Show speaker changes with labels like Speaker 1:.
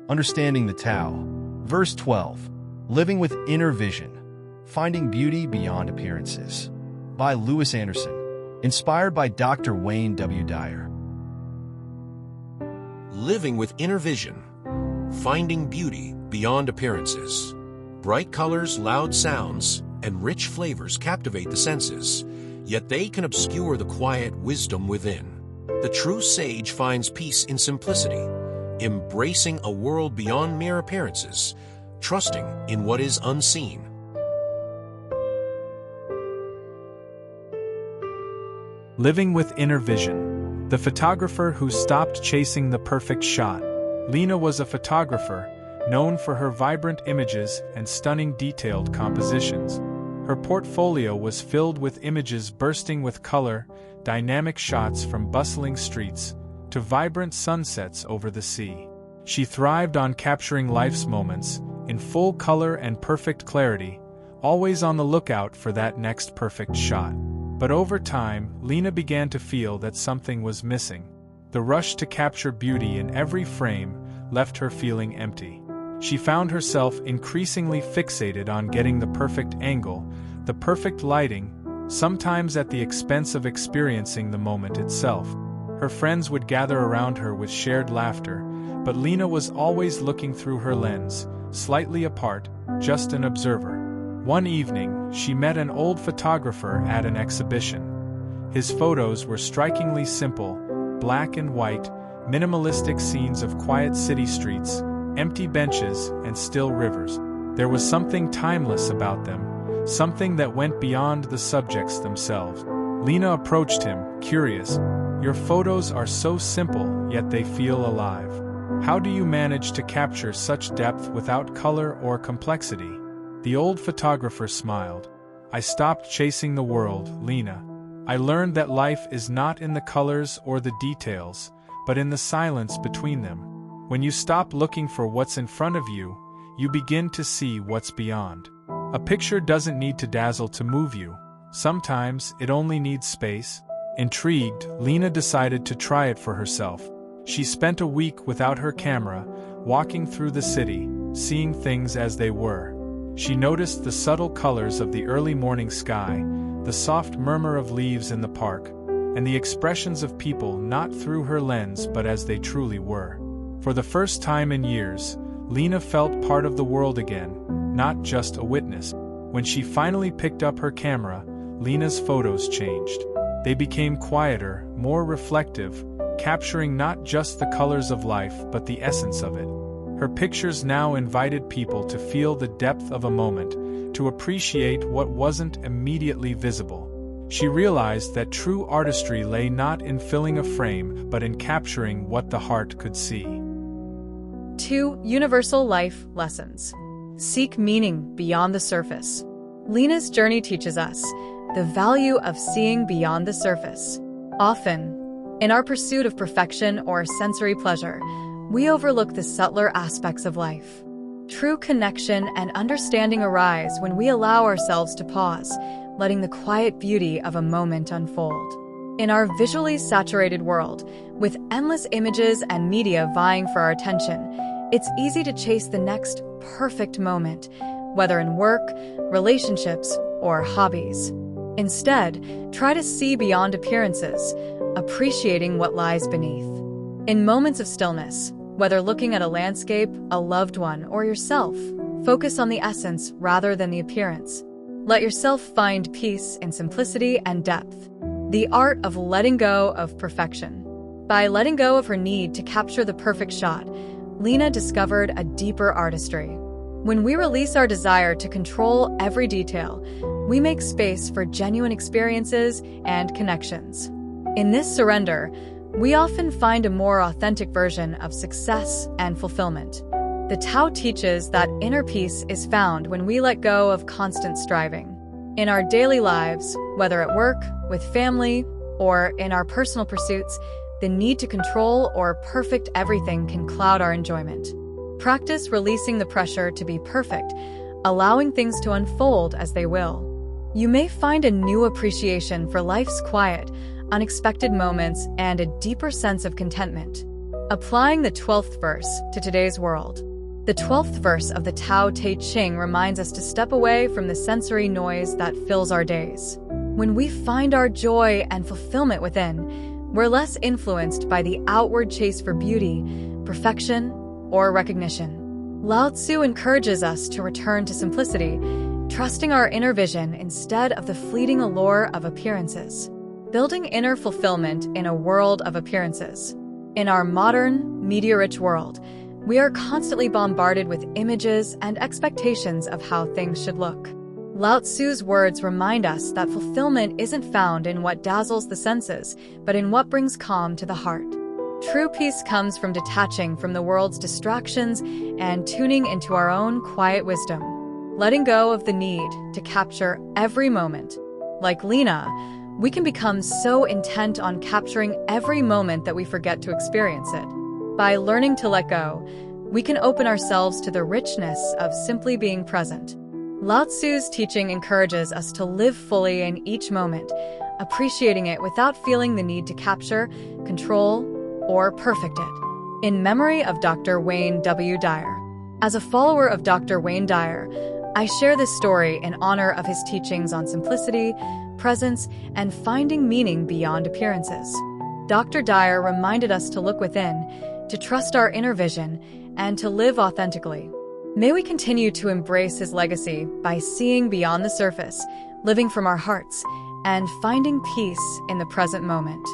Speaker 1: Understanding the Tao. Verse 12. Living with Inner Vision. Finding Beauty Beyond Appearances. By Louis Anderson. Inspired by Dr. Wayne W. Dyer.
Speaker 2: Living with inner vision. Finding beauty beyond appearances. Bright colors, loud sounds, and rich flavors captivate the senses, yet they can obscure the quiet wisdom within. The true sage finds peace in simplicity, embracing a world beyond mere appearances, trusting in what is unseen.
Speaker 3: Living with Inner Vision. The photographer who stopped chasing the perfect shot. Lena was a photographer, known for her vibrant images and stunning detailed compositions. Her portfolio was filled with images bursting with color, dynamic shots from bustling streets to vibrant sunsets over the sea. She thrived on capturing life's moments in full color and perfect clarity, always on the lookout for that next perfect shot. But over time, Lena began to feel that something was missing. The rush to capture beauty in every frame left her feeling empty. She found herself increasingly fixated on getting the perfect angle, the perfect lighting, sometimes at the expense of experiencing the moment itself. Her friends would gather around her with shared laughter, but Lena was always looking through her lens, slightly apart, just an observer. One evening, she met an old photographer at an exhibition. His photos were strikingly simple, black and white, minimalistic scenes of quiet city streets, empty benches, and still rivers. There was something timeless about them, something that went beyond the subjects themselves. Lena approached him, curious. "Your photos are so simple, yet they feel alive. How do you manage to capture such depth without color or complexity?" The old photographer smiled. "I stopped chasing the world, Lena. I learned that life is not in the colors or the details, but in the silence between them. When you stop looking for what's in front of you, you begin to see what's beyond. A picture doesn't need to dazzle to move you. Sometimes it only needs space." Intrigued, Lena decided to try it for herself. She spent a week without her camera, walking through the city, seeing things as they were. She noticed the subtle colors of the early morning sky, the soft murmur of leaves in the park, and the expressions of people not through her lens but as they truly were. For the first time in years, Lena felt part of the world again, not just a witness. When she finally picked up her camera, Lena's photos changed. They became quieter, more reflective, capturing not just the colors of life but the essence of it. Her pictures now invited people to feel the depth of a moment, to appreciate what wasn't immediately visible. She realized that true artistry lay not in filling a frame but in capturing what the heart could see.
Speaker 4: 2 Universal Life Lessons. Seek meaning beyond the surface. Lena's journey teaches us the value of seeing beyond the surface. Often, in our pursuit of perfection or sensory pleasure, we overlook the subtler aspects of life. True connection and understanding arise when we allow ourselves to pause, letting the quiet beauty of a moment unfold. In our visually saturated world, with endless images and media vying for our attention, it's easy to chase the next perfect moment, whether in work, relationships, or hobbies. Instead, try to see beyond appearances, appreciating what lies beneath. In moments of stillness, whether looking at a landscape, a loved one, or yourself, focus on the essence rather than the appearance. Let yourself find peace in simplicity and depth. The art of letting go of perfection. By letting go of her need to capture the perfect shot, Lena discovered a deeper artistry. When we release our desire to control every detail, we make space for genuine experiences and connections. In this surrender, we often find a more authentic version of success and fulfillment. The Tao teaches that inner peace is found when we let go of constant striving. In our daily lives, whether at work, with family, or in our personal pursuits, the need to control or perfect everything can cloud our enjoyment. Practice releasing the pressure to be perfect, allowing things to unfold as they will. You may find a new appreciation for life's quiet, unexpected moments, and a deeper sense of contentment. Applying the 12th verse to today's world. The 12th verse of the Tao Te Ching reminds us to step away from the sensory noise that fills our days. When we find our joy and fulfillment within, we're less influenced by the outward chase for beauty, perfection, or recognition. Lao Tzu encourages us to return to simplicity, trusting our inner vision instead of the fleeting allure of appearances. Building inner fulfillment in a world of appearances. In our modern, media-rich world, we are constantly bombarded with images and expectations of how things should look. Lao Tzu's words remind us that fulfillment isn't found in what dazzles the senses, but in what brings calm to the heart. True peace comes from detaching from the world's distractions and tuning into our own quiet wisdom. Letting go of the need to capture every moment. Like Lena, we can become so intent on capturing every moment that we forget to experience it. By learning to let go, we can open ourselves to the richness of simply being present. Lao Tzu's teaching encourages us to live fully in each moment, appreciating it without feeling the need to capture, control, or perfect it. In memory of Dr. Wayne W. Dyer. As a follower of Dr. Wayne Dyer, I share this story in honor of his teachings on simplicity, presence, and finding meaning beyond appearances. Dr. Dyer reminded us to look within, to trust our inner vision, and to live authentically. May we continue to embrace his legacy by seeing beyond the surface, living from our hearts, and finding peace in the present moment.